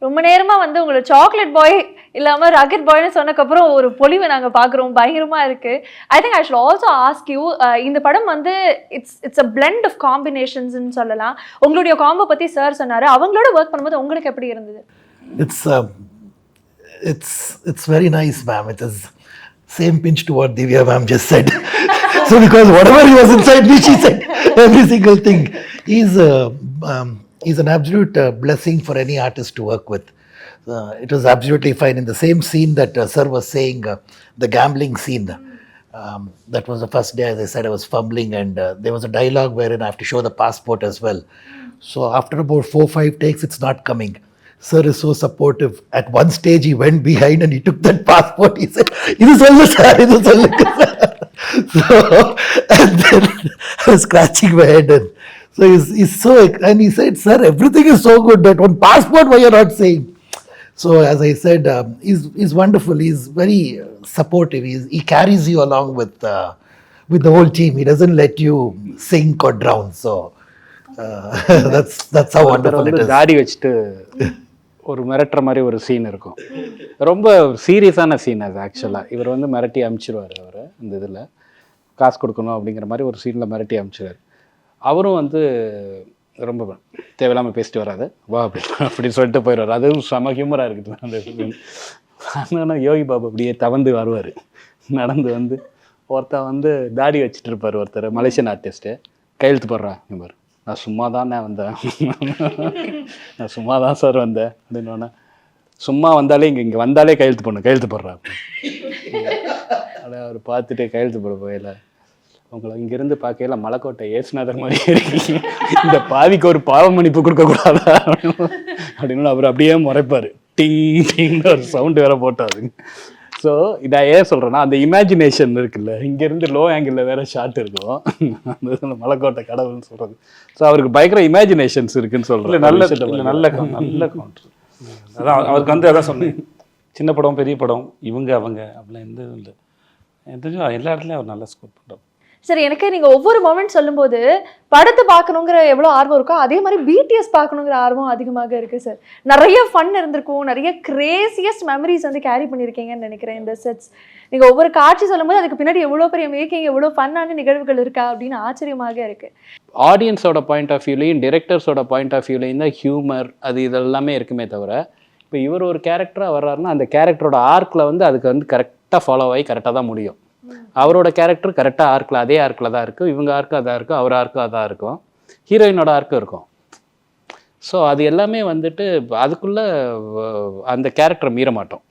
ரொம்ப நேரமாக வந்து உங்களை சாக்லேட் பாய் இல்லாமல் ராக்கெட் பாய்னு சொன்னதுக்கப்புறம் ஒரு பொலிவை நாங்கள் பார்க்குறோம், பயங்கரமாக இருக்குது. ஐ think I should also ask you, இந்த படம் வந்து இட்ஸ் அ பிளெண்ட் ஆஃப் காம்பினேஷன்ஸ்ன்னு சொல்லலாம். உங்களுடைய காம்போ பற்றி சார் சொன்னார், அவங்களோட ஒர்க் பண்ணும்போது உங்களுக்கு எப்படி இருந்தது? It's very nice, ma'am. It is same pinch to what Divya ma'am just said. So because whatever he was inside me, she said every single thing. He's an absolute blessing for any artist to work with. It was absolutely fine. In the same scene that sir was saying, the gambling scene. That was the first day, as I said, I was fumbling, and there was a dialogue wherein I have to show the passport as well. So after about 4-5 takes, it's not coming. Sir is so supportive. At one stage, he went behind and he took that passport. He said, "Idu sollu sir, idu sollu sir." So, and then I was scratching my head, and so he's so, and he said, "Sir, everything is so good, but on passport, why you're not saying?" So as I said, he's wonderful. He's very supportive. He carries you along with the whole team. He doesn't let you sink or drown. So that's how ஒருத்தர் wonderful it வந்து is. தாடி வச்சுட்டு ஒரு மிரட்டுற மாதிரி ஒரு scene இருக்கும். ரொம்ப சீரியஸான சீன் அது ஆக்சுவலாக. இவர் வந்து மிரட்டி அனுப்பிச்சிடுவார் அவர் அந்த இதில் காசு கொடுக்கணும் அப்படிங்கிற மாதிரி ஒரு சீனில் மிரட்டி அனுப்பிச்சிடுவார். அவரும் வந்து ரொம்ப தேவையில்லாமல் பேசிட்டு வராது, வா அப்படின்னு சொல்லிட்டு போயிடுவார். அதுவும் செம ஹியூமராக இருக்குது அந்த சீன். ஆனால் யோகி பாபு அப்படியே தவந்து வருவார், நடந்து வந்து ஒருத்தன் வந்து தாடி வச்சுட்டு இருப்பார், ஒருத்தர் மலேசியன் ஆர்டிஸ்ட்டு. கையெழுத்து போடுறான், இவர் நான் சும்மா தானே வந்தேன், நான் சும்மா தான் சார் வந்தேன் அப்படின்னோடனே, சும்மா வந்தாலே இங்கே வந்தாலே கையெழுத்து போடுறான். அதை அவர் பார்த்துட்டு கையெழுத்து போட போயில, உங்களை இங்கேருந்து பார்க்கையில மலைக்கோட்டை ஏசுநாதர் மாதிரி இருக்கீங்க, இந்த பாவிக்கு ஒரு பாவ மன்னிப்பு கொடுக்கக்கூடாதா அப்படின்னு அவர் அப்படியே முறைப்பார். டிங் டிங்னு ஒரு சவுண்டு வேற போட்டாரு. ஸோ இதை ஏன் சொல்கிறேன்னா, அந்த இமேஜினேஷன் இருக்குல்ல, இங்கேருந்து லோ ஆங்கிளில் வேற ஷாட் இருக்கும், அந்த மலைக்கோட்டை கடவுள்னு சொல்கிறது. ஸோ அவருக்கு பயங்கர இமேஜினேஷன்ஸ் இருக்குன்னு சொல்கிறேன். நல்ல கவுண்டர். அதான் அவருக்கு வந்து அதான் சொன்னேன், சின்ன படம் பெரிய படம் இவங்க அவங்க அப்படிலாம் எந்த இதுவும் இல்லை. எந்த எல்லா இடத்துலையும் அவர் நல்லா ஸ்கோர் பண்ணுறார். சரி, எனக்கு நீங்க ஒவ்வொரு மொமெண்ட் சொல்லும்போது படத்தை பார்க்கணுங்கிற எவ்வளோ ஆர்வம் இருக்கோ அதே மாதிரி பிடிஎஸ் பார்க்கணுங்கிற ஆர்வம் அதிகமாக இருக்கு சார். நிறைய ஃபன் இருந்திருக்கும், நிறைய கிரேசியஸ்ட் மெமரிஸ் வந்து கேரி பண்ணியிருக்கீங்கன்னு நினைக்கிறேன் இந்த செட்ஸ். நீங்க ஒவ்வொரு காட்சி சொல்லும்போது அதுக்கு பின்னாடி எவ்வளோ பெரிய மேக்கிங், எவ்வளோ ஃபன்னான நிகழ்வுகள் இருக்கா அப்படின்னு ஆச்சரியமாக இருக்கு. ஆடியன்ஸோட பாயிண்ட் ஆஃப் வியூலையும் டிரெக்டர்ஸோட பாயிண்ட் ஆஃப் வியூலையும் தான் ஹியூமர் அது இதெல்லாமே இருக்குமே தவிர, இப்போ இவர் ஒரு கேரக்டராக வர்றாருன்னா அந்த கேரக்டரோட ஆர்க்கில் வந்து அதுக்கு வந்து கரெக்டாக ஃபாலோ ஆகி கரெக்டாக தான் முடியும். அவரோட கேரக்டர் கரெக்டாக ஆர்க்கில் அதே ஆர்க்கில் தான் இருக்குது, இவங்க ஆர்க்கு அதாக இருக்கும், அவர் ஆர்க்கும் அதாக இருக்கும், ஹீரோயினோட ஆர்க்கும் இருக்கும். ஸோ அது எல்லாமே வந்துட்டு அதுக்குள்ளே அந்த கேரக்டரை மீற மாட்டோம்.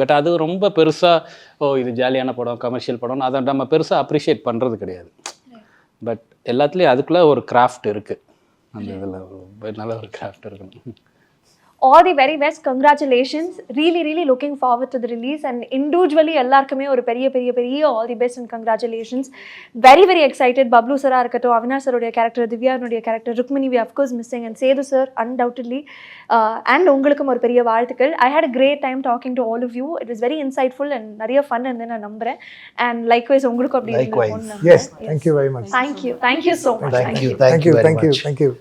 பட் அது ரொம்ப பெருசாக இது ஜாலியான படம் கமர்ஷியல் படம் அதை நம்ம பெருசாக அப்ரிஷியேட் பண்ணுறது கிடையாது. பட் எல்லாத்துலேயும் அதுக்குள்ளே ஒரு கிராஃப்ட் இருக்குது, அந்த இதில் நல்ல ஒரு கிராஃப்ட் இருக்கணும். All the very best, congratulations, really looking forward to the release, and individually எல்லாருக்குமே ஒரு பெரிய all the best and congratulations. Very excited. Bablu sir இருக்கட்டும், அவினாஷ் சருடைய கேரக்டர், திவ்யானுடைய character, Rukmini we of course missing, and Sethu sir undoubtedly, and உங்களுக்கும் ஒரு பெரிய வாழ்த்துக்கள். I had a great time talking to all of you. It was very insightful and நிறைய fun இருந்தது நான் நம்புறேன். And likewise உங்களுக்கும் அப்படி Likewise. இருந்திருக்கும்னு Yes, நம்புறேன். thank you very much. Thank you so much. Thank you very much. Thank you.